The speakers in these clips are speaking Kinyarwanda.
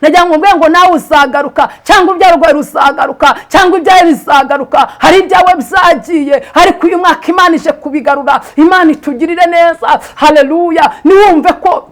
nagira ngo mbwe ngo nawe uzagaruka cyangwa ibyawe rwawe ruzagaruka cyangwa ibyawe bizagaruka. Hari ibyawe byagiye ariko uyu mwaka Imana ije kubigarura. Imana itugirire neza. Haleluya. Niwumve ko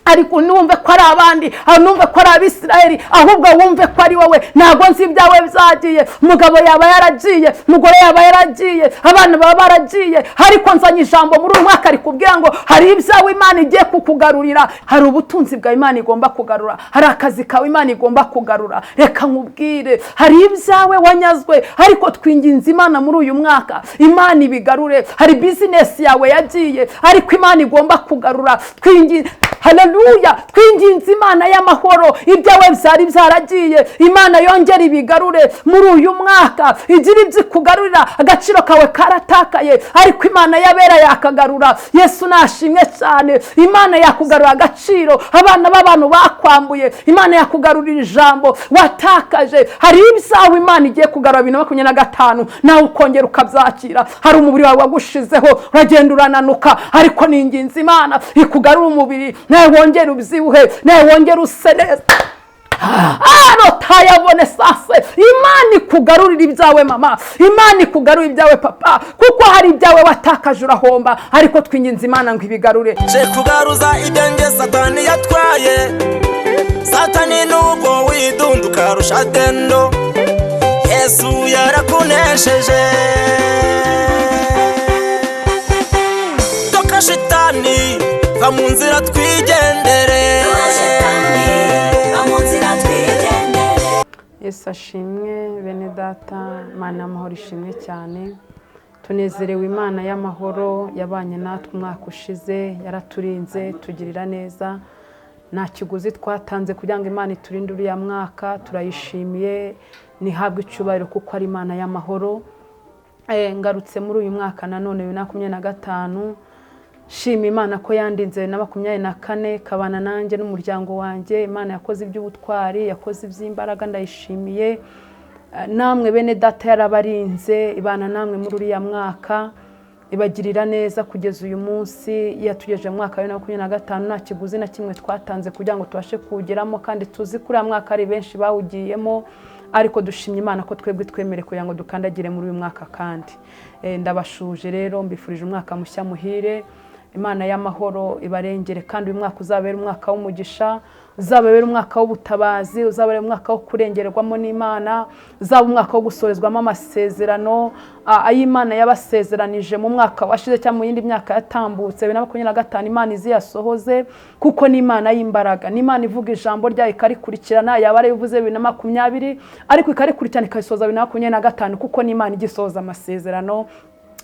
ariko numve ko ari abandi, numve ko ari Abisirayeli, ahubwo wumve ko ari wowe. Ntago nzi ibyawe byagiye, umugabo yaba yaragiye, umugore yaba yaragiye, abana baba baragiye, ariko nzanye ijambo muri uyu mwaka rikubwira ngo hari ibyawe Imana igiye kukugarurira. Hari ubutunzi bwa Imana igomba kugarura, hari akazi kawe Imana igomba kugarura. Reka nkubwire, hari ibyawe wanyazwe, ariko twinginze Imana muri uyu mwaka Imana ibigarure. Hari business yawe yagiye, ariko Imana igomba kugarura. Twinginze, haleluya, twinginze Imana y'amahoro, ibyawe byari byaragiye Imana yongera ibigarure muri uyu mwaka. Igira ibyo kugarurira, agaciro kawe karatakaye, ariko Imana yabera yakagarura. Yesu nashimwe cyane. Imana yakugarura agaciro abana b'abantu bakwambuye. Imana yakugarurira ijambo watakaje. Hari ibyawe Imana igiye kugarura 2025 nawe ukongera ukabyakira. Hari umubiri wawe wagushizeho uragenda urananuka, ariko ninginze Imana ikugarura umubiri, nawe wongera ubyibuhe, nawe wongera use neza. Tayabone sase. Imana ikugarurira ibyawe mama, Imana ikugarurira ibyawe papa, kuko hari ibyawe watakaje urahomba, ariko twinginze Imana ngo ibigarure. Je kugaruza ibyanjye Satani yatwaye. Satani nubwo widunduka rusha dendo, Yesu yarakunesheje. Toka shitani va mu nzira twigendere. Yesu ashimwe. Bene data, Imana y'amahoro ishimwe cyane. Tunezerewe Imana y'amahoro yabanye natwe umwaka ushize, yaraturinze tugirira neza. Nta kiguzi twatanze kugira ngo Imana iturinde uriya mwaka. Turayishimiye, nihabwe icyubahiro kuko ari Imana y'amahoro. Ngarutse muri uyu mwaka nanone 2025, shima Imana ko yandinze 2024 kabana nanjye n'umuryango wanjye. Imana yakoze iby'ubutwari, yakoze iby'imbaraga, ndayishimiye. Namwe bene data yarabarinze, ibana namwe muri uriya mwaka, ibagirira neza kugeza uyu munsi. Yatugeje mu mwaka wa 2025 nta kiguzi na kimwe twatanze kugira ngo tubashe kugeramo, kandi tuzi kuri uyu mwaka ari benshi bawugiyemo, ariko dushimye Imana ko twebwe twemere kugira ngo dukandagire muri uyu mwaka. Kandi ndabashuje rero, mbifurije umwaka mushya muhire. Imana y'amahoro ibarengere, kandi uyu mwaka uzabera umwaka w'umugisha, uzabera umwaka w'ubutabazi, uzabera umwaka wo kurengerwamo n'Imana, uzaba umwaka wo gusorezwamo amasezerano ay'Imana yabasezeranije mu mwaka washize cyangwa mu yindi myaka yatambutse 2025. Imana iziyasohoze kuko ni Imana y'imbaraga, ni Imana ivuga ijambo ryayo ikarikurikirana. Yaba yarabivuze 2020 ariko ikarikurikirana ikayisoza 2025, kuko ni Imana igisoza amasezerano.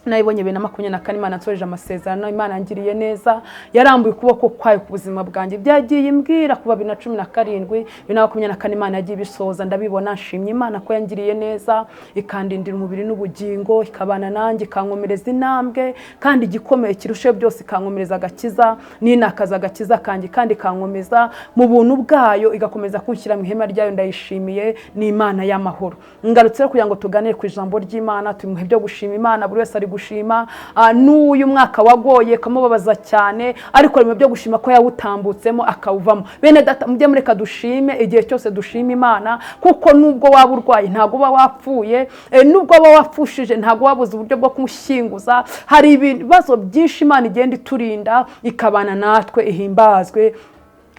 Nayibonye 2024 Imana nsoreje amasezerano. Imana yangiriye neza, yarambuye ukuboko kwayo ku buzima bwanjye. Byagiye imbwira kuva 2017 2024 Imana yagiye bisoza, ndabibona. Nshimye Imana ko yangiriye neza, ikandindira umubiri n'ubugingo, ikabana nanjye, ikankomereza intambwe, kandi igikomeye kirushe byose ikankomereza agakiza, ninakaza agakiza kanjye, kandi ikankomeza mu buntu bwayo, igakomeza kunshyira mu ihema ryayo. Ndayishimiye, ni Imana y'amahoro. Ngarutse kugira ngo tuganire ku ijambo ry'Imana, tumuhe byo gushima Imana. Buri wese ari gushima. N'uyu mwaka wagoye kamubabaza cyane, ariko rimwe byo gushima ko yawutambutsemo akawuvamo. Bene data, mujye mureka dushime igihe cyose, dushima Imana, kuko nubwo waba urwaye ntago uba wapfuye, nubwo waba wapfushije ntago wabuze uburyo bwo kumushyinguza. Hari ibibazo byinshi Imana igenda iturinda, ikabana natwe, ihimbazwe.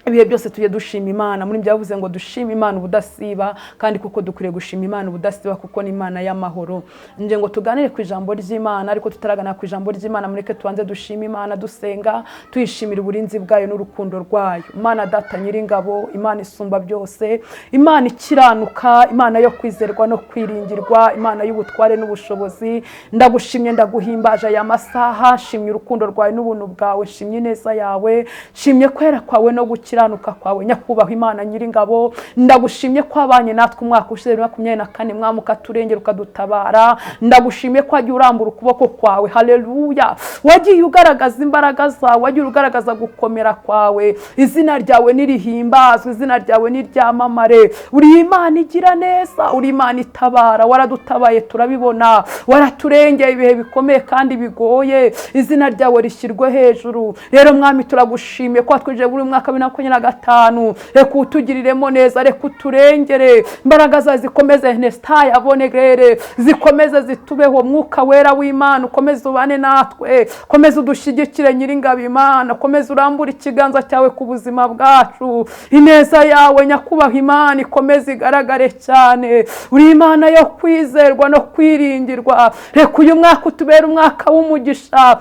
Ibihe byose tujye dushima Imana. Muri byavuze ngo dushima Imana ubudasiba, kandi kuko dukwiye gushima Imana ubudasiba, kuko ni Imana y'amahoro. Nje ngo tuganire ku ijambo ry'Imana, ariko tutaragana ku ijambo ry'Imana mureke tubanze dushima Imana, dusenga, tuyishimira uburinzi bwayo n'urukundo rwayo. Imana data nyiringabo, Imana isumba byose, Imana ikiranuka, Imana yo kwizerwa no kwiringirwa, Imana y'ubutware n'ubushobozi. Ndagushimye, ndaguhimbaje aya masaha. Shimye urukundo rwawe n'ubuntu bwawe, shimye neza yawe, shimye kwera kwawe no gukiranuka kwawe. Nyakubahwa Imana nyiringabo, ndagushimye ko abanye natwe umwaka ushize 2024 mwamuka turengera ukadutabara. Ndagushimye ko wagiye urambura ukuboko kwawe. Haleluya. Wagiye ugaragaza imbaraga zawe, wagiye ugaragaza gukomera kwawe. Izina ryawe nirihimbazwe, izina ryawe niryamamare. Uri Imana igira neza, uri Imana itabara. Waradutabaye turabibona, waraturengeye ibihe bikomeye kandi bigoye. Izina ryawe rishyirwe hejuru. Rero mwami turagushimye ko twije buri mwaka 2025 reka utugiriremo neza, reka uturengere, imbaraga zawe zikomeze Nestaya Bonegere zikomeze zitubeho, mwuka wera w'Imana ukomeze ubane natwe, komeze udushyigikire Nyiringabo Imana, komeze urambure ikiganza cyawe ku buzima bwacu, ineza yawe nyakubahwa Imana ikomeze igaragare cyane, uri Imana yo kwizerwa no kwiringirwa. Reka uyu mwaka utubere umwaka w'umugisha,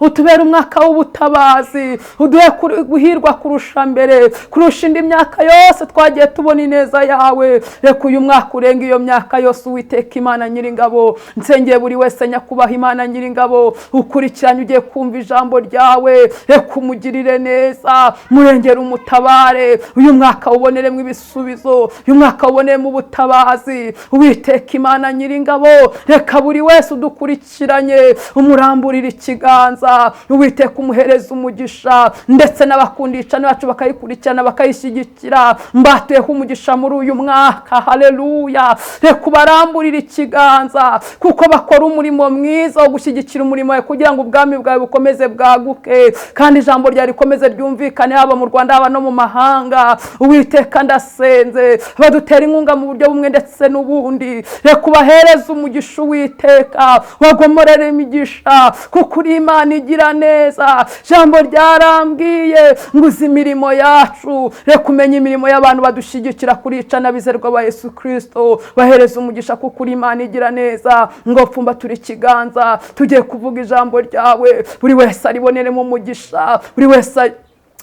utubere umwaka w'ubutabazi, uduhe guhirwa kurusha mbere, kurusha indi myaka yose twagiye tubona ineza yawe. Reka uyu mwaka urenga iyo myaka yose Uwiteka Imana Nyiringabo. Nsengeye buri wese nyakubahwa Imana Nyiringabo ukurikiranye ugiye kumva ijambo ryawe, reka umugirire neza, murengere umutabare, uyu mwaka uboneremo ibisubizo, uyu mwaka uboneremo ubutabazi. Uwiteka Imana Nyiringabo, reka buri wese udukurikiranye umuramburire ikiganza, Uwiteka umuhereza umugisha, ndetse n'abakundicana bacu bakayikurikirana bakayishyigikira, mbatuyeho umugisha muri uyu mwaka. Haleluya. Reka ubaramburire ikiganza, kuko bakora umurimo mwiza wo gushyigikira umurimo wawe kugira ngo ubwami bwawe bukomeze bwaguke, kandi ijambo ryawe rikomeze ryumvikane haba mu Rwanda haba no mu mahanga. Uwiteka ndasenze badutera inkunga mu buryo bumwe ndetse n'ubundi, reka ubahereze umugisha Uwiteka, wagomorere imigisha, kuko uri Imana igira neza. Jambo ryarambwiye ngo uzi imirimo yacu, reka umenye imirimo y'abantu badushyigikira kuricana bizerwa ba Yesu Kristo, bahereza umugisha kuko uri Imana igira neza. Ngo pfumba turi ikiganza tugiye kuvuga ijambo ryawe, buri wese ariboneremo umugisha, buri wese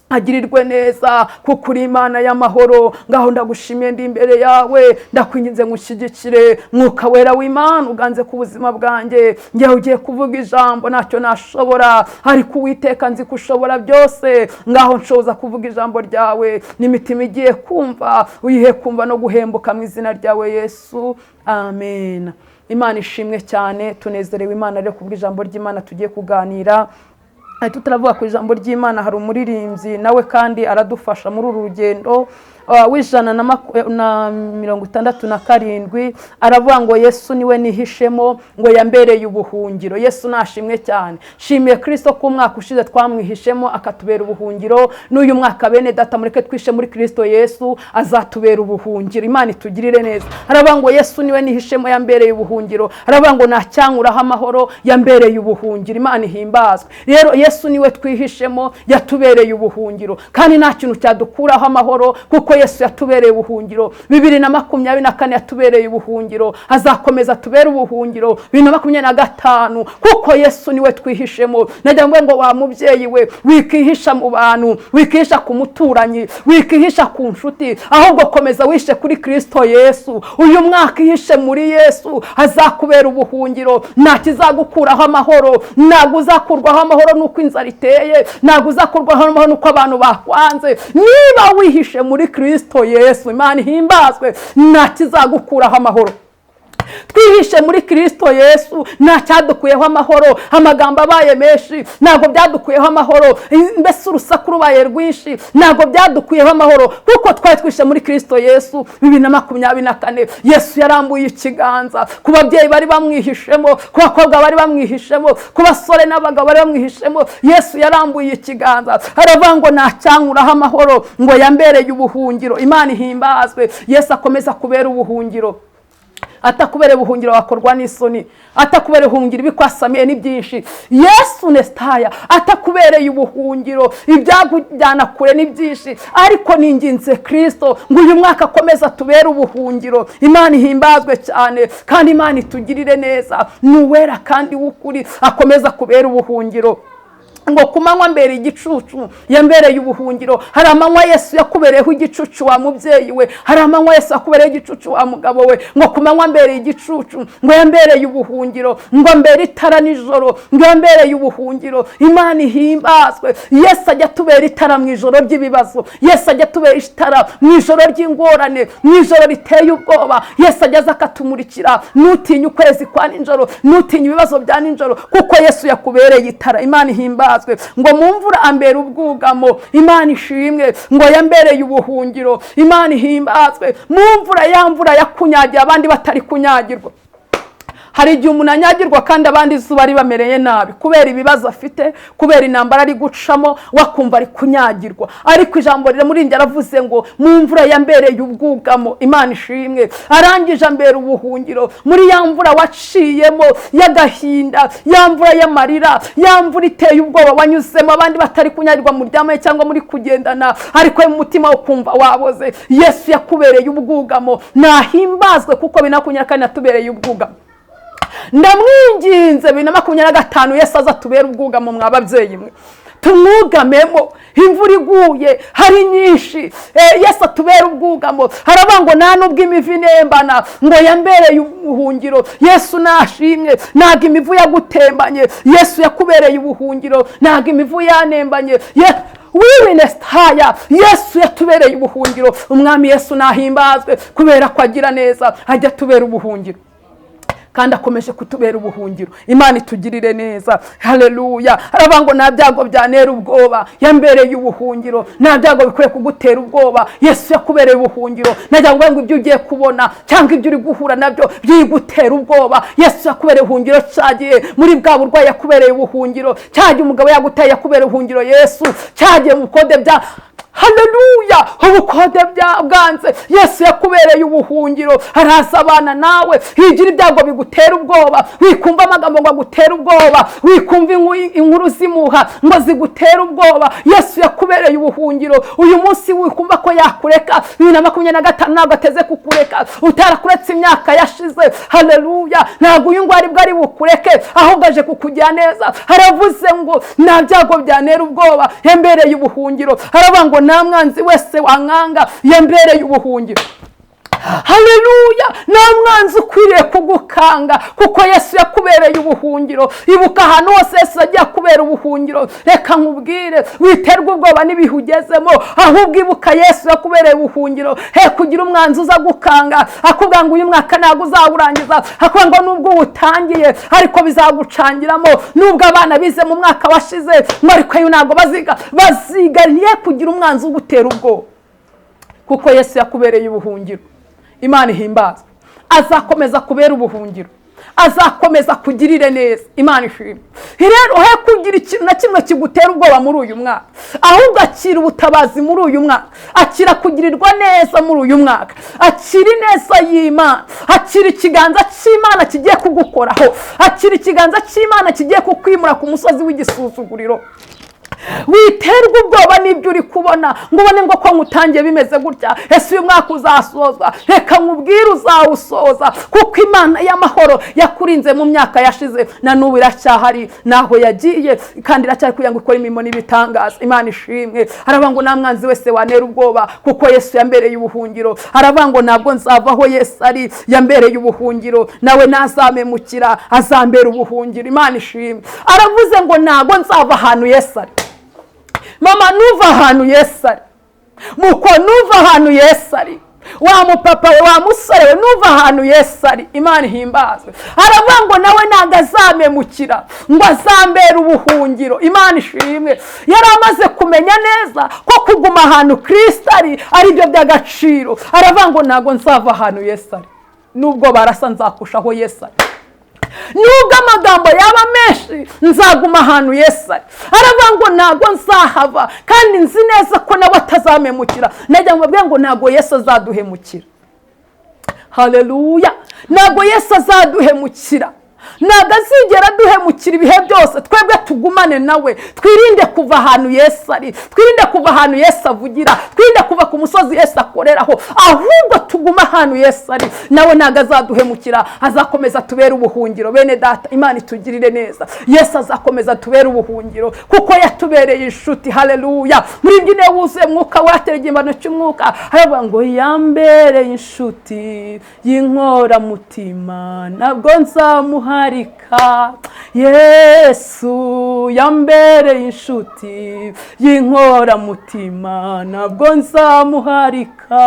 agirirwe neza kuko uri Imana y'amahoro. Ngaho ndagushimiye ndi imbere yawe, ndakwinginze ngushyigikire, mwuka wera w'Imana uganze ku buzima bwanjye. Ngewe ugiye kuvuga ijambo ntacyo nashobora, ariko Uwiteka nzi ko ushobora byose. Ngaho nshoza kuvuga ijambo ryawe, n'imitima igiye kumva uyihe kumva no guhembuka mu izina ryawe Yesu, amen. Imana ishimwe cyane, tunezerewe Imana rero kubwa ijambo ry'Imana tugiye kuganira. Tutaravuga ku ijambo ry'Imana, hari umuririmbyi nawe kandi aradufasha muri uru rugendo w'167 aravuga ngo Yesu niwe nihishemo, ngo yambereye ubuhungiro. Yesu nashimwe cyane. Shimiye Kristo ko umwaka ushize twamwihishemo akatubera ubuhungiro, n'uyu mwaka bene data mureke twishe muri Kristo Yesu azatubera ubuhungiro. Imana itugirire neza. Aravuga ngo Yesu niwe nihishemo yambereye ubuhungiro, aravuga ngo nacyankuraho amahoro yambereye ubuhungiro. Imana ihimbazwe. Rero Yesu niwe twihishemo yatubereye ubuhungiro, kandi nta kintu cyadukuraho amahoro kuko Yesu yatubereye ubuhungiro. 2024 yatubereye ubuhungiro, azakomeza tubere ubuhungiro 2025 kuko Yesu niwe twihishemo. Najya ngo wa mubyeyi we, wikihisha mu bantu, wikihisha ku muturanyi, wikihisha ku nshuti, ahubwo komeza wishe kuri Kristo Yesu. Uyu mwaka ihishe muri Yesu, azakubera ubuhungiro. Nta kizagukuraho amahoro, ntabwo uzakurwaho amahoro nuko inzara iteye, ntabwo uzakurwaho amahoro nuko abantu bakwanze. Niba wihishe muri Kristo Yesu, Imana ihimbazwe, nta kizagukuraho amahoro. Twihishe muri Kristo Yesu, nta cyadukuyeho amahoro. Amagambo abaye menshi ntabwo byadukuyeho amahoro, mbese urusaku rubaye rwinshi ntabwo byadukuyeho amahoro, kuko twari twishe muri Kristo Yesu. 2024 Yesu yarambuye ikiganza ku babyeyi bari bamwihishemo, ku bakobwa bari bamwihishemo, ku basore n'abagabo bari bamwihishemo. Yesu yarambuye ikiganza, aravuga ngo nacyankuraho amahoro, ngo yambereye ubuhungiro. Imana ihimbazwe. Yesu akomeza kubera ubuhungiro, atakubere ubuhungiro wakorwa n'isoni, atakubere ubuhungiro bikwasamiye ni byinshi. Yesu Nestaya atakubereye ubuhungiro, ibyagujyana kure ni byinshi, ariko ninginze Kristo ngo uyu mwaka akomeza tubere ubuhungiro. Imana ihimbazwe cyane, kandi Imana itugirire neza. Nuwera kandi w'ukuri akomeza kubera ubuhungiro. Ngo kumanywa mbere igicucu yambereye ubuhungiro. Hari amanywa Yesu yakubereyeho igicucu wa mubyeyi we, hari amanywa Yesu yakubereyeho igicucu wa mugabo we. Ngo kumanywa mbere igicucu, ngo yambereye ubuhungiro. Ngo mbere itara nijoro, ngo yambereye ubuhungiro. Imana ihimbazwe. Yesu ajya tubera itara mu ijoro ry'ibibazo, Yesu ajya tubera itara mu ijoro ry'ingorane, mu ijoro riteye ubwoba. Yesu ajya akatumurikira. Nutinye ukwezi kwa nijoro, nutinye ibibazo bya nijoro, kuko Yesu yakubereye itara. Imana ihimbazwe. Ngo mu mvura ambere ubwugamo. Imana ishimwe. Ngo yambereye ubuhungiro. Imana ihimbazwe. Mu mvura, ya mvura yakunyagiye abandi batari kunyagirwa, hari igihe umuntu anyagirwa kandi abandi izuba ribamereye nabi kubera ibibazo afite, kubera intambara ari gucamo, wakumva ari kunyagirwa. Ariko ijambo riramurindira aravuze ngo mu mvura yambereye ubwugamo, Imana ishimwe, arangije ambera ubuhungiro muri ya mvura waciyemo y'agahinda, ya mvura y'amarira, ya mvura iteye ubwoba wanyuzemo abandi batari kunyagirwa mu ryamaye cyangwa muri kugendana, ariko mu mutima wo kumva waboze. Yesu yakubereye ubwugamo, nahimbazwe kuko binakunyaka kandi natubereye ubwugamo. Ndamwinginze 2025 Yesu azatubera ubwugamo mw'ababyeyi mwe, tumwugamemo. Imvura iguye hari nyinshi, Yesu atubera ubwugamo. Harabango nta nubwo imivu inembana ngo yambereye ubuhungiro. Yesu nashimwe, ntago imivu yagutembanye, Yesu yakubereye ubuhungiro, ntago imivu yanembanye. Yesu yatubereye ubuhungiro. Umwami Yesu nahimbazwe kubera ko agira neza, ajya tubera ubuhungiro kandi akomeje kutubera ubuhungiro. Imana itugirire neza. Haleluya. Arabango nta byago byanera ubwoba, yambereye ubuhungiro. Nta byago bikwiye kugutera ubwoba, Yesu yakubereye ubuhungiro. Najya ngo ibyo ugiye kubona cyangwa ibyo uri guhura nabyo byigutera ubwoba, Yesu yakubereye ubuhungiro. Cyagiye muri bwa burwayi yakubereye ubuhungiro, cyagiye umugabo yagutaye yakubereye ubuhungiro, Yesu cyagiye mu kode bya haleluya ubukode bwanze, Yesu yakubereye ubuhungiro. Haraza abana nawe, higira ibyago bigutera ubwoba, wikumva amagambo ngo agutera ubwoba, wikumva inkuru zimuha ngo zigutera ubwoba, Yesu yakubereye ubuhungiro. Uyu munsi wikumva ko yakureka, 2025 ntabwo ateze kukureka, utarakuretse imyaka yashize. Haleluya. Ntabwo uyu ngwari bwari bukureke, ahubwo aje kukujya neza. Haravuze ngo nta byago byanera ubwoba, yambereye ubuhungiro. Harabango nta mwanzi wese wankanga, yambereye ubuhungiro. Haleluya. Nta mwanzi ukwiriye kugukanga kuko Yesu yakubereye ubuhungiro. Ibuka ahantu hose Yesu agiye kubera ubuhungiro. Reka nkubwire, witerwa ubwoba n'ibihugezemo, ahubwo ibuka Yesu yakubereye ubuhungiro. He kugira umwanzi uza gukanga akubwira ngo uyu mwaka ntabwo uzawurangiza, akubwira ngo nubwo utangiye ariko bizagucangiramo, nubwo abana bize mu mwaka washize ngo ariko uyu ntabwo baziga. Ntiye kugira umwanzi ugutera ubwoba kuko Yesu yakubereye ubuhungiro. Imana ihimbaza. Azakomeza kubera ubuhungiro, azakomeza kugirire neza. Imana ishimwe. Rero he kugira ikintu na kimwe kigutera ubwoba muri uyu mwaka, ahubwo akira ubutabazi muri uyu mwaka, akira kugirirwa neza muri uyu mwaka, akira neza y'Imana, akira ikiganza cy'Imana kigiye kugukoraho, akira ikiganza cy'Imana kigiye kukwimura ku musozi w'igisuzuguriro. Witerwa ubwoba n'ibyo uri kubona ngo ubone ngo ko ngutangiye bimeze gutya, ese uyu mwaka uzasozwa. Reka nkubwire uzawusoza kuko Imana y'amahoro yakurinze mu myaka yashize na n'ubu iracyahari, naho yagiye kandi iracyari kugira ngo ikore imirimo n'ibitangaza. Imana ishimwe. Arabango nta mwanzi wese wanera ubwoba kuko Yesu yambereye ubuhungiro. Arabango ntabwo nzavaho Yesu ari, yambereye ubuhungiro. Nawe nazamemukira, azambera ubuhungiro. Imana ishimwe. Aravuze ngo ntabwo nzava ahantu Yesu ari. Mama, nuva ahantu Yesu ari. Muko nuva ahantu Yesu ari. Wa mupapa we, wa musore we, nuva ahantu Yesu ari. Imana ihimbazwe. Aravuga ngo nawe ntabwo azamemukira, ngo azambera ubuhungiro. Imana ishimwe. Yari amaze kumenya neza ko kuguma ahantu Kristo ari byo by'agaciro. Aravuga ngo ntabwo nzava ahantu Yesu ari, nubwo barasa nzakushaho Yesu ari. Nubwo amagambo yaba menshi nzaguma ahantu Yesu ari. Aravuga ngo ntabwo nzahava kandi nzi neza ko nawe atazamemukira. Najya mbabwira ngo ntabwo Yesu azaduhemukira. Haleluya. Ntabwo Yesu azaduhemukira, ntabwo azigera duhemukira ibihe byose. Twebwe tugumane nawe, twirinde kuva ahantu Yesu ari, twirinde kuva ahantu Yesu avugira, twirinde kuva ku musozi Yesu akoreraho, ahubwo tuguma ahantu Yesu ari. Nawe ntabwo azaduhemukira, azakomeza tubera ubuhungiro. Bene data, Imana itugirire neza. Yesu azakomeza tubera ubuhungiro kuko yatubereye inshuti. Haleluya. Muri byine wuzuye mwuka watera igimbano cy'umwuka. Aravuga ngo yambereye inshuti y'inkora mutima, ntabwo nzamuharika. Yesu yambereye inshuti y'inkora mutima, ntabwo nzamuharika.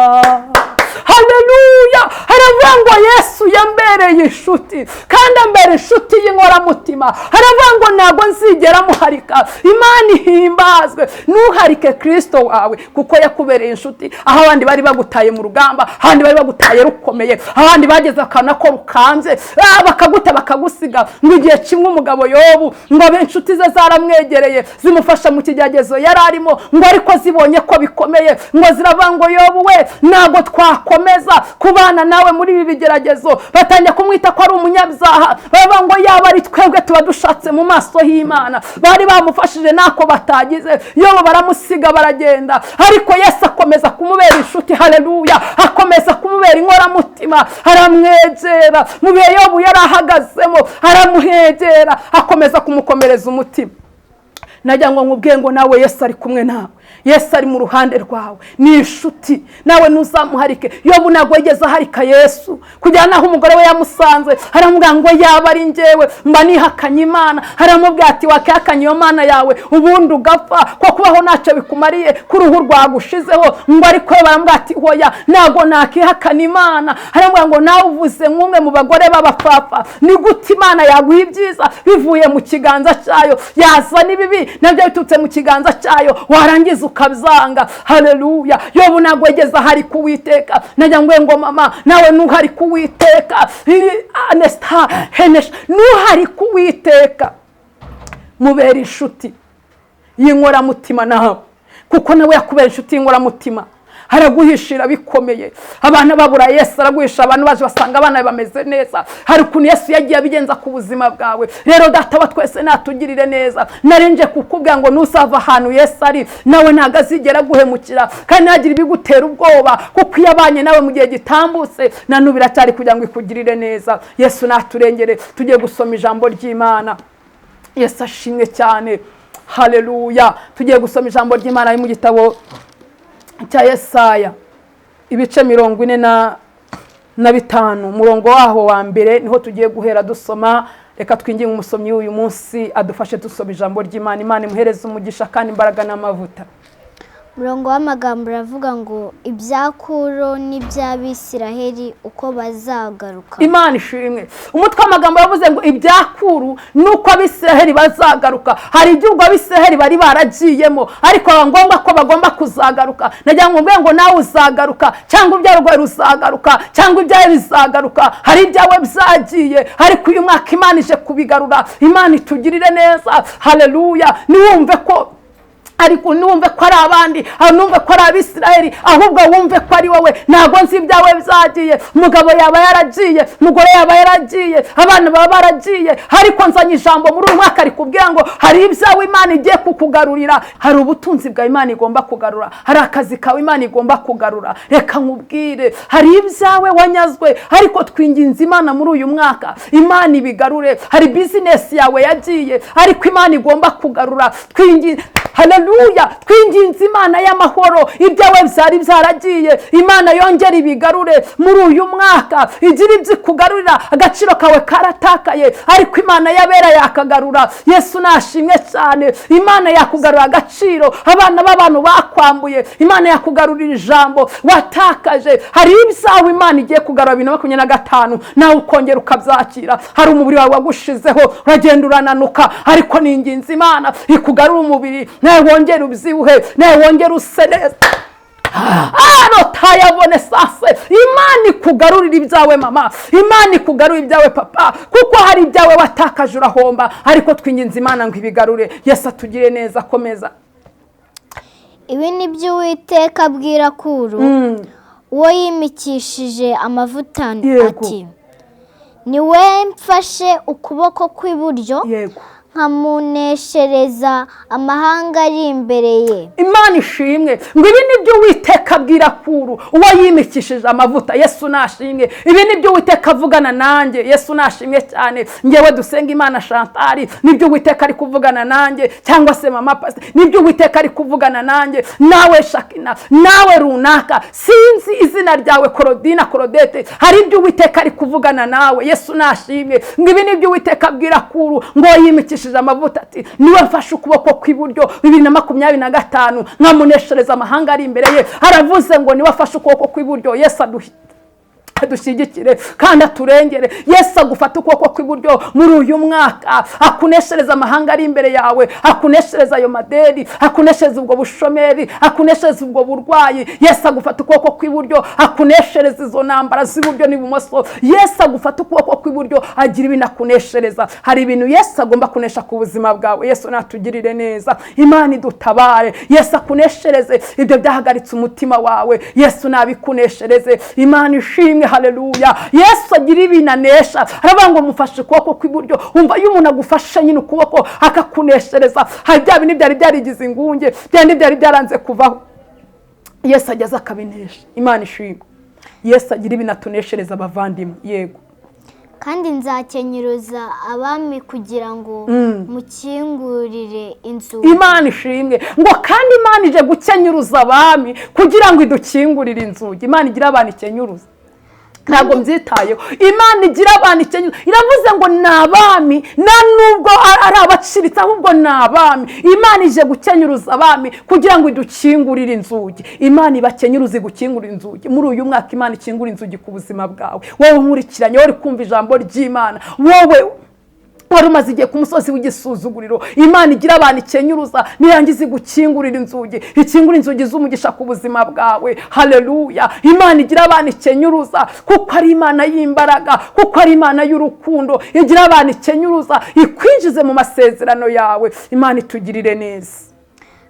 Haleluya. Aravuga ngo Yesu Yesu yambereye inshuti kandi ambera inshuti y'inkoramutima. Haravuga ngo ntabwo nzigera muharika. Imana ihimbazwe. Ntuharike Kristo wawe kuko yakubereye inshuti. Aho abandi bari bagutaye mu rugamba, abandi bari bagutaye rukomeye, abandi bageze akana ko rukanze, bakaguta bakagusiga. Ngo igihe kimwe umugabo Yobu ngo abe inshuti ze zaramwegereye zimufasha mu kigeragezo yari arimo, ngo ariko zibonye ko bikomeye ngo ziravuga ngo Yobu we ntabwo twakomeza kubana nawe muri ibi bigeragezo. Batangiye kumwita ko ari umunyabyaha, baravuga ngo yaba ari twebwe tuba dushatse mu maso y'Imana. Bari bamufashije nako batagize. Yobu baramusiga baragenda, ariko Yesu akomeza kumubera inshuti. Haleluya. Akomeza kumubera inkoramutima, aramwegera mu bihe Yobu yari ahagazemo, aramuhegera, akomeza kumukomereza umutima. Najya ngo nkubwiye ngo nawe Yesu ari kumwe nawe, Yesu ari mu ruhande rwawe, ni inshuti. Nawe ntuzamuharike. Yobu ntabwo yigeze aharika Yesu, kujyana naho umugore we yamusanze aramubwira ngo yaba ari njyewe mba nihakanye Imana. Aramubwira ati wakihakanye iyo Mana yawe ubundi ugapfa, ko kubaho ntacyo bikumariye, ku ruhu rwagushizeho. Ngo ariko baramubwira ati hoya ntabwo nakihakana Imana. Aramubwira ngo nawe uvuze nk'umwe mu bagore b'abapfapfa. Ni gute Imana yaguha ibyiza bivuye mu kiganza cyayo, yazana ibibi nabyo bitutse mu kiganza cyayo, warangiza ukabyanga. Haleluya. Yobu ntabwo yigeze aharika Uwiteka. Najya ngo mama nawe ntuharika Uwiteka. Anesta Henesh, ntuharika Uwiteka. Mubera inshuti y'inkoramutima nawe, kuko nawe yakubera inshuti y'inkoramutima. Haraguhishira bikomeye. Abana babura Yesu araguhisha, abantu baje basanga abana bameze neza. Hari ukuntu Yesu yagiye abigenza ku buzima bwawe. Rero data wa twese natugirire neza. Narinje kukubwira ngo nusava ahantu Yesu ari, nawe ntago azigera guhemukira kandi nagira ibigutera ubwoba, kuko yabanye nawe mu gihe gitambutse na n'ubu biracyari kugira ngo ikugirire neza. Yesu naturengere. Tugiye gusoma ijambo ry'Imana. Yesu ashimwe cyane. Haleluya. Tugiye gusoma ijambo ry'Imana mu gitabo cya Yesaya ibice 45 umurongo waho wa mbere niho tugiye guhera dusoma. Reka twinginge umusomyi uyu munsi adufashe dusoma ijambo ry'Imana. Imana imuhereze umugisha kandi imbaraga n'amavuta. Murongo w'amagambo uravuga ngo ibyakuro n'iby'Abisiraheli uko bazagaruka. Imana ishimwe. Umutwe w'amagambo yavuze ngo ibyakuru nuko Abisiraheli bazagaruka. Hari igihugu Abisiraheli bari baragiyemo, ariko ngombwa ko bagomba kuzagaruka. Najya ngo nawe uzagaruka, cyangwa ibyawe rwawe ruzagaruka, cyangwa ibyawe bizagaruka. Hari ibyawe byagiye, ariko uyu mwaka Imana ije kubigarura. Imana itugirire neza. Haleluya. Niwumve ko ariko numve ko ari abandi, numve ko ari Abisiraheli, ahubwo wumve ko ari wowe. Ntabwo nzi ibyawe byagiye. Umugabo yaba yaragiye, umugore yaba yaragiye, abana baba baragiye, ariko nzanye ijambo muri uyu mwaka rikubwira ngo hari ibyawe Imana igiye kukugarurira. Hari ubutunzi bwa Imana igomba kugarura, hari akazi kawe Imana igomba kugarura. Reka nkubwire, hari ibyawe wanyazwe, ariko twinginze Imana muri uyu mwaka Imana ibigarure. Hari business yawe yagiye, ariko Imana igomba kugarura. Haleluya. Twinginze Imana y'amahoro, ibyawe byari byaragiye, Imana yongera ibigarure muri uyu mwaka. Igira ibyo kugarurira. Agaciro kawe karatakaye, ariko Imana yabera yakagarura. Yesu nashimwe cyane. Imana yakugarura agaciro abana b'abantu bakwambuye. Imana yakugarurira ijambo watakaje. Hari ibyawe Imana igiye kugarura 2025 nawe ukongera ukabyakira. Hari umubiri wawe wagushizeho uragenda urananuka, ariko ninginze Imana ikugarura umubiri, nawe wongera ubyibuhe, nawe wongera use neza. Tayabone sase. Imana ikugarurira ibyawe mama, Imana ikugarurira ibyawe papa, kuko hari ibyawe watakaje urahomba, ariko twinginze Imana ngo ibigarure. Yesu atugire neza. Komeza. Ibi ni byo Uwiteka abwira Kuru, uwo yimikishije amavuta ati, ni we mfashe ukuboko kw'iburyo nkamuneshereza amahanga ari imbere ye. Imana ishimwe. Ngo ibi ni byo Uwiteka abwira Kuru, uwo yimikishije amavuta. Yesu nashimwe. Ibi ni byo Uwiteka avugana nanjye. Yesu nashimwe cyane. Ngewe dusenga Imana Chantal, ni byo Uwiteka ari kuvugana nanjye, cyangwa se mama Pastor, ni byo Uwiteka ari kuvugana nanjye. Nawe Shakina, nawe runaka, sinzi izina ryawe Claudine, Claudette, hari ibyo Uwiteka ari kuvugana nawe. Yesu nashimwe. Ngo ibi ni byo Uwiteka abwira Kuru, ngo yimikishije amavuta ati, niwe mfashe ukuboko kw'iburyo 2025 nkamuneshereza amahanga ari imbere ye. Aravuze ngo niwe afashe ukuboko kw'iburyo. Yesu adushyigikire kandi aturengere. Yesu agufata ukuboko kw'iburyo muri uyu mwaka, akuneshereza amahanga ari imbere yawe, akuneshereza ayo madeni, akuneshereza ubwo bushomeri, akuneshereza ubwo burwayi. Yesu agufata ukuboko kw'iburyo, akuneshereza izo ntambara z'iburyo n'ibumoso. Yesu agufata ukuboko kw'iburyo, agira ibintu akuneshereza. Hari ibintu Yesu agomba kunesha ku buzima bwawe. Yesu natugirire neza, Imana idutabare. Yesu akuneshereze ibyo byahagaritse umutima wawe, Yesu nabikuneshereze. Imana ishimwe, haleluya. Yesu agira ibintu anesha, aravuga ngo mufashe ukuboko kw'iburyo. Umva iyo umuntu agufashe nyine ukuboko akakuneshereza, hari bya bintu byari byarigize ingunge, byari byaranze kuvaho, Yesu ageze akabinesha. Imana ishimwe. Yesu agira ibintu atuneshereza abavandimwe. Yego. kandi nzakenyuruza abami kugira ngo mukingurire inzugi. Imana ishimwe ngo kandi Imana ije gukenyuruza abami kugira ngo idukingurire inzugi. Imana igira abantu ikenyuruza, ntabwo mbyitayeho. Imana igira abantu ikenyuruza, iravuze ngo ni abami, nta nubwo ari abaciritse, ahubwo ni abami. Imana ije gukenyuruza abami kugira ngo idukingurire inzugi. Imana ibakenyuruza igukingurira inzugi. Muri uyu mwaka Imana ikingura inzugi ku buzima bwawe. Wowe nkurikiranye, wowe uri kumva ijambo ry'Imana, wowe wari umaze igihe ku musozi w'igisuzuguriro, Imana igira abantu ikenyuruza, nirangiza igukingurira inzugi, ikingura inzugi z'umugisha ku buzima bwawe. Haleluya. Imana igira abantu ikenyuruza kuko ari Imana y'imbaraga, kuko ari Imana y'urukundo. Igira abantu ikenyuruza, ikwinjize mu masezerano yawe. Imana itugirire neza.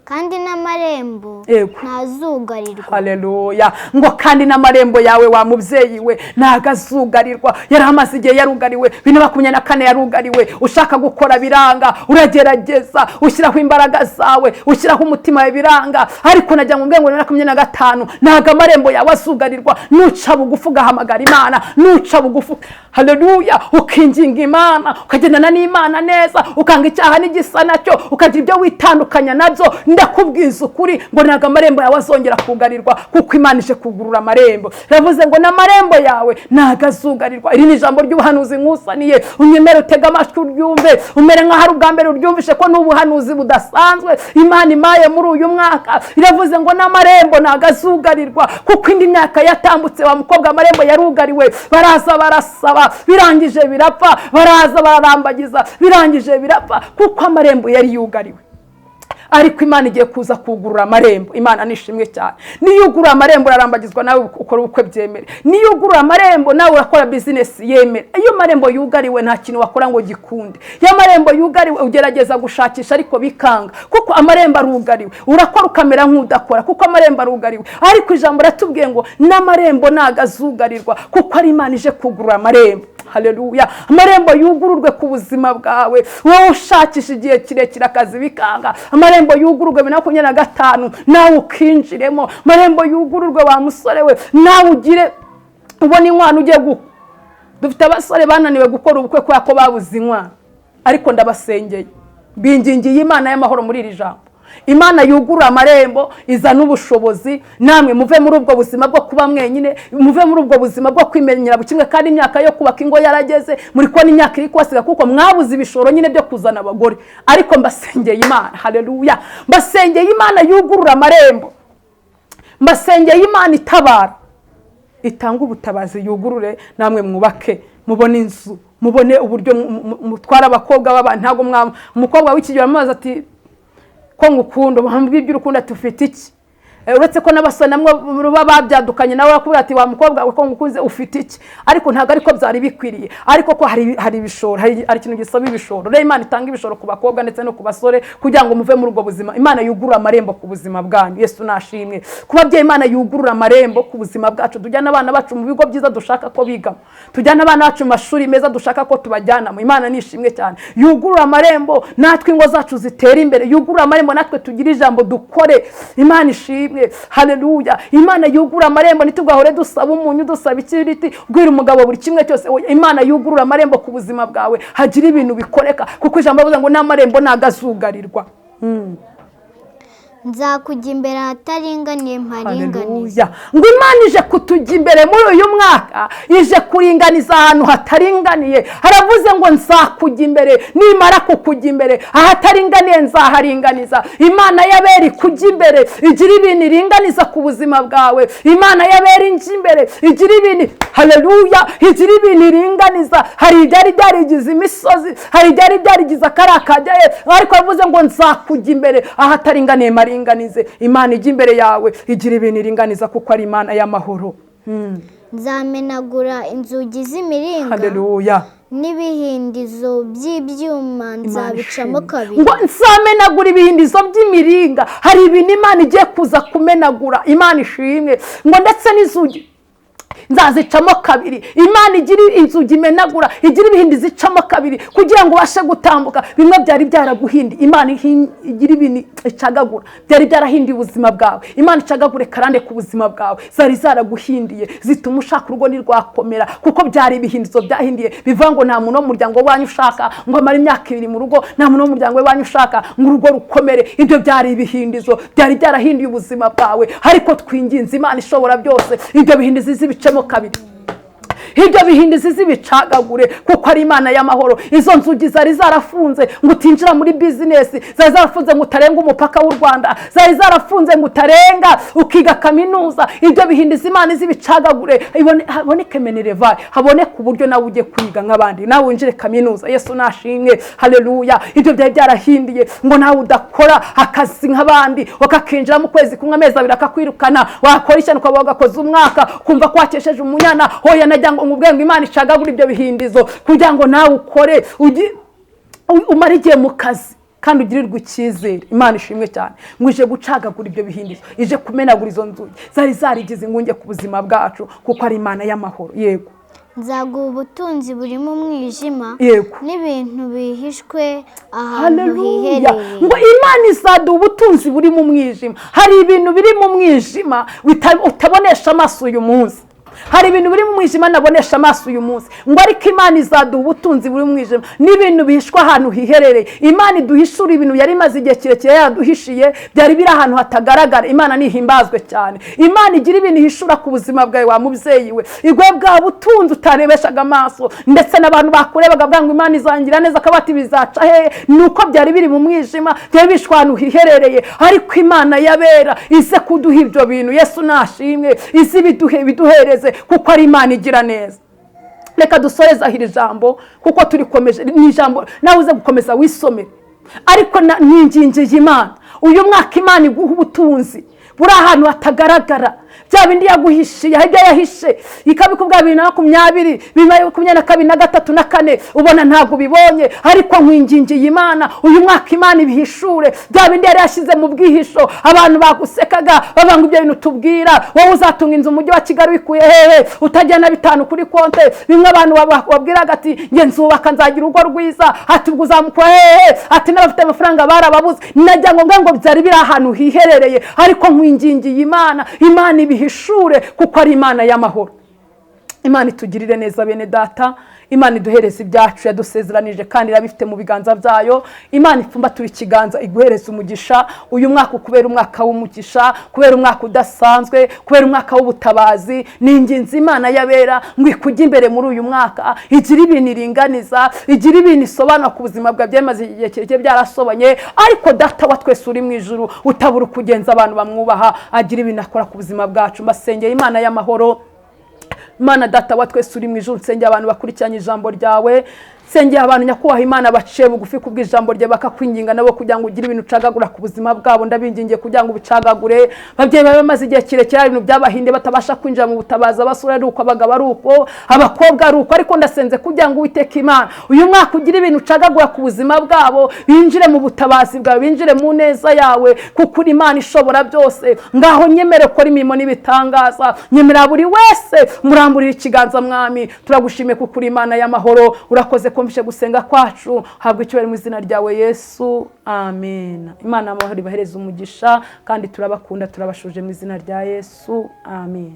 kandi n'amarembo ntazugarirwa. Haleluya. ngo kandi n'amarembo yawe wa mubyeyi we ntago azugarirwa. Yari amaze igihe yarugariwe, 2024 yarugariwe, ushaka gukora biranga, uragerageza, ushyiraho imbaraga zawe, ushyiraho umutima wawe biranga, ariko najya ngo 2025 ntago amarembo yawe azugarirwa. Nuca bugufu ugahamagara Imana, nuca bugufu, haleluya, ukinginga Imana, ukagendana n'Imana neza, ukanga icyaha n'igisa nacyo, ukagira ibyo witandukanya nabyo. Ndakubwiza ukuri ngo ntago amarembo yawe azongera kugarirwa, kuko Imana ije kugurura amarembo. Yavuze ngo n'amarembo yawe ntago azugarirwa. Iri ni ijambo ry'ubuhanuzi nkusaniye, unyemere utega amatwi uryumve, umere nka hari ubwa mbere uryumvishe ko n'ubuhanuzi budasanzwe Imana imaye muri uyu mwaka. Iravuze ngo n'amarembo ntago azugarirwa, kuko indi myaka yatambutse wa mukobwa amarembo yarugariwe, baraza barasaba, birangije birapfa, baraza bararambagiza, birangije birapfa, kuko amarembo yari yugariwe. Ariko Imana igiye kuza kugurura amarembo. Imana nishimwe cyane. Niyo ugurura amarembo urarambagizwa, nawe ukora ubukwe byemere. Niyo ugurura amarembo nawe urakora business yemere. Iyo marembo yugariwe nta kintu wakora ngo gikunde. Ya marembo yugariwe ugerageza gushakisha ariko bikanga, kuko amarembo arugariwe. Urakora ukamera nk'udakora, kuko amarembo arugariwe. Ariko ijambo ratubwiye ngo n'amarembo ntago azugarirwa, kuko ari Imana ije kugurura amarembo. Haleluya. Amarembo yugururwe ku buzima bwawe, wowe ushakisha igihe kirekire akazi bikanga. Amarembo yugururwe 2025 nawe ukinjiremo. Amarembo yugururwe wa musore we, nawe ugire ubona inkwano ugiye gukwa. Dufite abasore bananiwe gukora ubukwe kwa ko babuze inkwano, ariko ndabasengeye, bingingiye Imana y'amahoro muri iri jambo. Imana yugurura amarembo, izana ubushobozi, namwe muve muri ubwo buzima bwo kuba mwenyine, muve muri ubwo buzima bwo kwimenyera bukimwe, kandi imyaka yo kubaka ingo yarageze, muri ko n'imyaka iri kwasiga, kuko mwabuze ibishoro nyine byo kuzana abagore. Ariko mbasengeye Imana, haleluya, mbasengeye Imana yugurura amarembo, mbasengeye Imana itabara, itanga ubutabazi, yugurure, namwe mwubake, mubone inzu, mubone uburyo mutwara abakobwa b'abantu. Ntago umukobwa w'ikigero amazi ati ko ngukunda, bambwiye iby'urukundo tufite iki? Uretse ko n'abasore namwe ruba babyadukanye, nawe akubwira ati wa mukobwa we ko ngukunze ufite iki? Ariko ntago ariko byari bikwiriye, ariko ko hari ibishoro, hari ikintu gisaba ibishoro. Rero Imana itanga ibishoro ku bakobwa ndetse no ku basore kugira ngo muve muri ubwo buzima. Imana yugurura amarembo ku buzima bwanyu. Yesu nashimwe. Kubabye Imana yugurura amarembo ku buzima bwacu. Tujyana abana bacu mu bigo byiza dushaka ko bigamo, tujyana abana bacu mu mashuri meza dushaka ko tubajyanamo. Imana nishimwe cyane. Yugurura amarembo natwe ingo zacu zitera imbere, yugurura amarembo natwe tugira ijambo dukore. Imana ishimwe. Haleluya. Imana yugurura amarembo, nitugahore dusaba umunyu, dusaba ikiriti, gwira umugabo buri kimwe cyose. Imana yugurura amarembo ku buzima bwawe, hagira ibintu bikoreka, kuko ijambo rivuga ngo n'amarembo ntago azugarirwa. nzakujya imbere ahataringaniye mparinganiza. ngo Imana ije kutujya imbere muri uyu mwaka, ije kuringaniza ahantu hataringaniye. haravuze ngo nzakujya imbere, nimara kukujya imbere ahataringaniye nzaharinganiza. Imana y'abera ikujya imbere, igira ibintu iringaniza ku buzima bwawe. Imana y'abera injya imbere, igira ibintu, haleluya, igira ibintu iringaniza. hari ibyari byarigize imisozi, hari ibyari byarigize akarakajyaye, ariko yavuze ngo nzakujya imbere ahataringaniye maringanize. Imana ijya imbere yawe, igira ibintu iringaniza kuko ari Imana y'amahoro. nzamenagura inzugi z'imiringa, haleluya, n'ibihindizo by'ibyuma nzabicamo kabiri. ngo nzamenagura ibihindizo by'imiringa. hari ibintu Imana igiye kuza kumenagura. Imana ishimwe. ngo ndetse n'inzugi nzazicamo kabiri. Imana igira inzugi imenagura, igira ibihindi zicamo kabiri kugira ngo ubashe gutambuka. bimwe byari byaraguhindi, Imana igira ibintu icagagura. byari byarahindiye ubuzima bwawe, Imana icagagure karande ku buzima bwawe. zari zaraguhindiye zituma ushaka urugo ntirwakomera, kuko byari ibihindizo byahindiye. bivuga ngo nta muntu wo mu muryango wanyu ushaka ngo amare imyaka 2 mu rugo, nta muntu wo mu muryango wanyu ushaka ngo urugo rukomere. ibyo byari ibihindizo, byari byarahindiye ubuzima bwawe. ariko twinginze Imana ishobora byose, ibyo bihindizo zibicemo kabiri, ibyo bihindizi zibicagagure kuko ari Imana y'amahoro. izo nzugi zari zarafunze ngo utinjira muri bizinesi, zari zarafunze ngo utarenga umupaka w'u Rwanda, zari zarafunze ngo utarenga ukiga kaminuza. ibyo bihindizi Imana zibicagagure, haboneke Minerva, haboneke uburyo nawe ujye kwiga nk'abandi, nawe winjire kaminuza. Yesu nashimwe, haleluya. ibyo byari byarahindiye ngo nawe udakora akazi nk'abandi, wakakinjira mu kwezi kumwe amezi 2 akakwirukana, wakora ishyano ukaba wagakoze umwaka kumva ko wakesheje umunyana. hoya najya ngo ubwengo Imana icagagura ibyo bihindizo kugira ngo nawe ukore, umare igihe mu kazi kandi ugirirwe icyizere. Imana ishimwe cyane. ngo ije gucagagura ibyo bihindizo, ije kumenagura izo nzugi zari zarigize ingunge ku buzima bwacu kuko ari Imana y'amahoro. yego, nzaguha ubutunzi burimo umwijima, yego, n'ibintu bihishwe ahantu hiherereye. ngo Imana izaduha ubutunzi burimo umwijima. hari ibintu biri mu mwijima utabonesha amaso uyu munsi, hari ibintu biri mu mwijima nabonesha amaso uyu munsi. ngo ariko Imana izaduha ubutunzi buri mu mwijima n'ibintu bihishwa ahantu hiherereye. Imana iduhishura ibintu yari imaze igihe kirekire yaduhishiye, byari biri ahantu hatagaragara. Imana nihimbazwe cyane. Imana igira ibintu ihishura ku buzima bwawe wa mubyeyi we, igwe bwa butunzi utarebeshaga amaso, ndetse n'abantu bakurebaga bwa ngo Imana izangira neza akabati bizaca hehe, nuko byari biri mu mwijima, byari bishwa ahantu hiherereye. ariko Imana yabera ize kuduha ibyo bintu. Yesu nashimwe, izi biduhereze kuko ari Imana igira neza. reka dusoreza iri jambo kuko turikomeje ni jambo nawe uze gukomeza wisomere. ariko ningingiye Imana uyu mwaka Imana iguha ubutunzi buri ahantu hatagaragara, bya bindi yaguhishiye, ibyo yahishe ikabikubwa 2020, 2022 na 3 na 4 ubona ntago bibonye. ariko nkwingingiye Imana uyu mwaka Imana ibihishure bya bindi yari yashize mu bwihisho. abantu bagusekaga babanga ibyo bintu tubwira, wowe uzatunga inzu umujyi wa Kigali wikuye hehe, utajyana 5 kuri konte. bimwe abantu babwiraga ati nge nzubaka nzagira urugo rwiza, ati ubwo uzamukwa hehe, ati n'abafite amafaranga barababuze. najya ngo byari biri ahantu hiherereye. ariko nkwingingiye Imana, Imana ibihishure kuko ari Imana y'amahoro. Imana itugirire neza bene data. Imana iduhereza ibyacu yadusezeranije kandi irabifite mu biganza byayo. Imana ipfumbatura ikiganza iguhereza umugisha uyu mwaka, kubera umwaka w'umugisha, kubera umwaka udasanzwe, kubera umwaka w'ubutabazi. ninginzi Imana yabera ngo ikujye imbere muri uyu mwaka, igira ibintu iringaniza, igira ibintu isobanura ku buzima bwa byemaze igihe kirekire byarasobanye. ariko data wa twese uri mu ijuru utabura kugenza abantu bamwubaha, agira ibintu akora ku buzima bwacu. mbasengeye Imana y'amahoro. Mana data wa twese uri mu ijuru, nsengeye abantu bakurikiranye ijambo ryawe, nsengeye abantu nyakubaha Imana baciye bugufi kubw'ijambo rye bakakwinginga nabo kugira ngo ugire ibintu ucagagura ku buzima bwabo. ndabingingiye kugira ngo ubicagagure. babyeyi babe bamaze igihe kirekire ibintu byabahinde batabasha kwinjira mu butabazi, abasore ari uko, abagabo ari uko, abakobwa ari uko. ariko ndasenze kugira ngo Uwiteka Imana uyu mwaka ugire ibintu ucagagura ku buzima bwabo, binjire mu butabazi bwawe, binjire mu neza yawe kuko uri Imana ishobora byose. ngaho nyemere ko imirimo n'ibitangaza, nyemera buri wese muramburira ikiganza mwami. turagushimiye kuko uri Imana y'amahoro. urakoze kumvishe gusenga kwacu, habwa icyubahiro mu izina ryawe Yesu, amen. Imana amahoro ibahereze umugisha kandi turabakunda, turabashuje mu izina rya Yesu, amen.